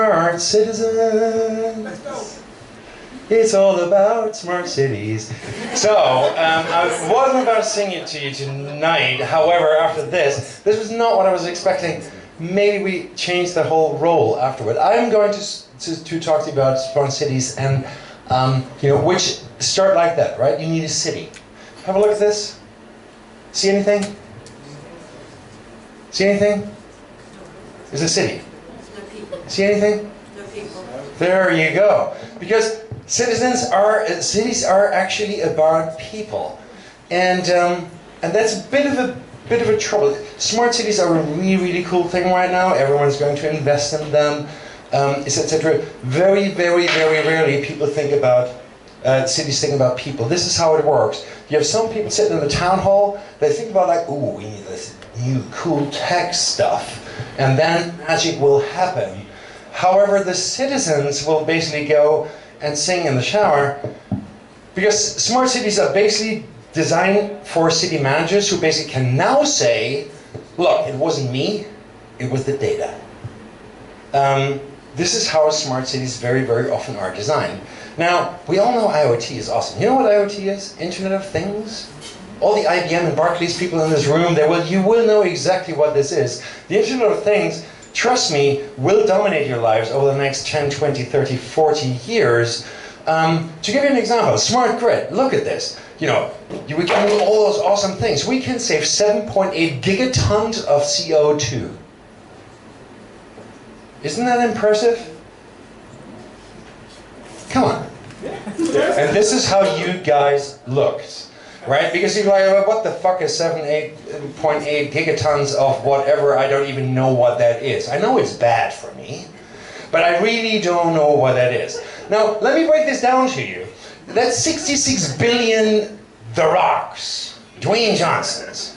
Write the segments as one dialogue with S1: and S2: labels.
S1: Smart citizens. It's all about smart cities. So, I wasn't about to sing it to you tonight. However, after this was not what I was expecting. Maybe we change the whole role afterward. I'm going to talk to you about smart cities and, which start like that, right? You need a city. Have a look at this. See anything? See anything? There's a city. See anything? There you go. Because cities are actually about people, and that's a bit of a trouble. Smart cities are a really cool thing right now. Everyone's going to invest in them, etc. Very rarely people think about cities think about people. This is how it works. You have some people sitting in the town hall. They think about like, ooh, we need this new cool tech stuff, and then magic will happen. However, the citizens will basically go and sing in the shower, because smart cities are basically designed for city managers who basically can now say, look, it wasn't me, it was the data. This is how smart cities very often are designed. Now, we all know IoT is awesome. You know what IoT is? Internet of Things? All the IBM and Barclays people in this room, you will know exactly what this is. The Internet of Things, trust me, will dominate your lives over the next 10, 20, 30, 40 years. To give you an example, smart grid, look at this. We can do all those awesome things. We can save 7.8 gigatons of CO2. Isn't that impressive? Come on. And this is how you guys looked. Right? Because you're like, well, what the fuck is 7.8 gigatons of whatever? I don't even know what that is. I know it's bad for me, but I really don't know what that is. Now, let me break this down to you. That's 66 billion The Rocks, Dwayne Johnsons.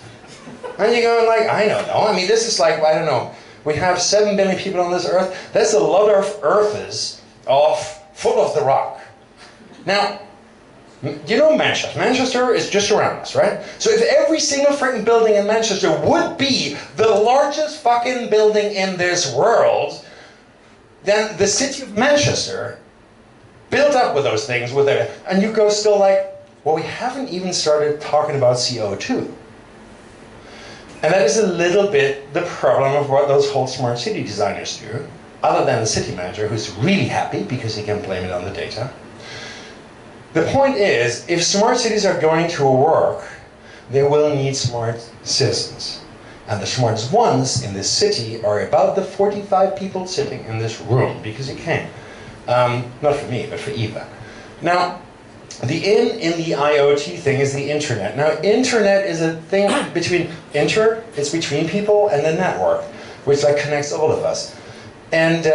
S1: And you're going like, I don't know. I mean, this is like, I don't know. We have 7 billion people on this earth. That's a lot of earths full of The Rock. Now, you know Manchester. Manchester is just around us, right? So if every single freaking building in Manchester would be the largest fucking building in this world, then the city of Manchester, built up with those things, and you go still like, well, we haven't even started talking about CO2. And that is a little bit the problem of what those whole smart city designers do, other than the city manager, who's really happy because he can blame it on the data. The point is, if smart cities are going to work, they will need smart citizens. And the smartest ones in this city are about the 45 people sitting in this room, because you came. Not for me, but for Eva. Now, the in the IoT thing is the internet. Now, internet is a thing between it's between people and the network, which like connects all of us. And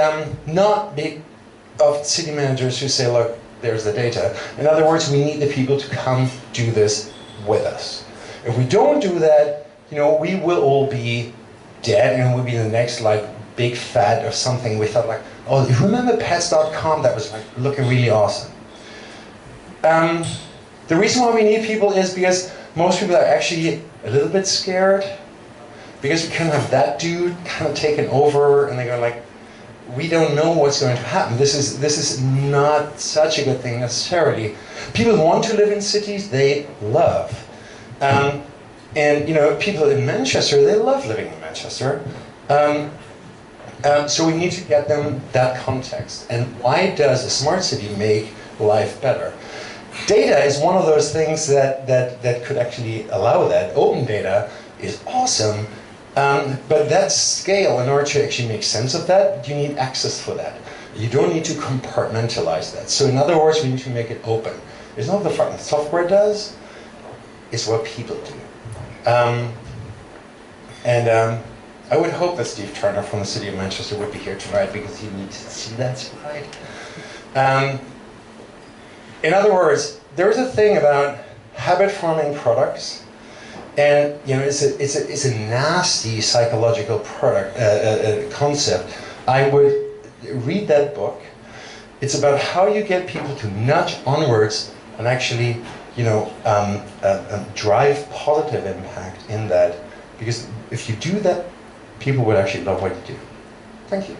S1: not big of city managers who say, look, there's the data. In other words, we need the people to come do this with us. If we don't do that, we will all be dead, and we'll be the next like big fad of something. We thought like, oh, you remember pets.com? That was like looking really awesome. The reason why we need people is because most people are actually a little bit scared, because we kind of have that dude kind of taken over, and they go like, we don't know what's going to happen. This is not such a good thing necessarily. People want to live in cities they love. And people in Manchester, they love living in Manchester. So we need to get them that context. And why does a smart city make life better? Data is one of those things that could actually allow that. Open data is awesome. But that scale, in order to actually make sense of that, you need access for that. You don't need to compartmentalize that. So in other words, we need to make it open. It's not what the software does, it's what people do. I would hope that Steve Turner from the city of Manchester would be here tonight, because you need to see that slide. In other words, there's a thing about habit-forming products. And it's a nasty psychological concept. I would read that book. It's about how you get people to nudge onwards and actually, drive positive impact in that. Because if you do that, people will actually love what you do. Thank you.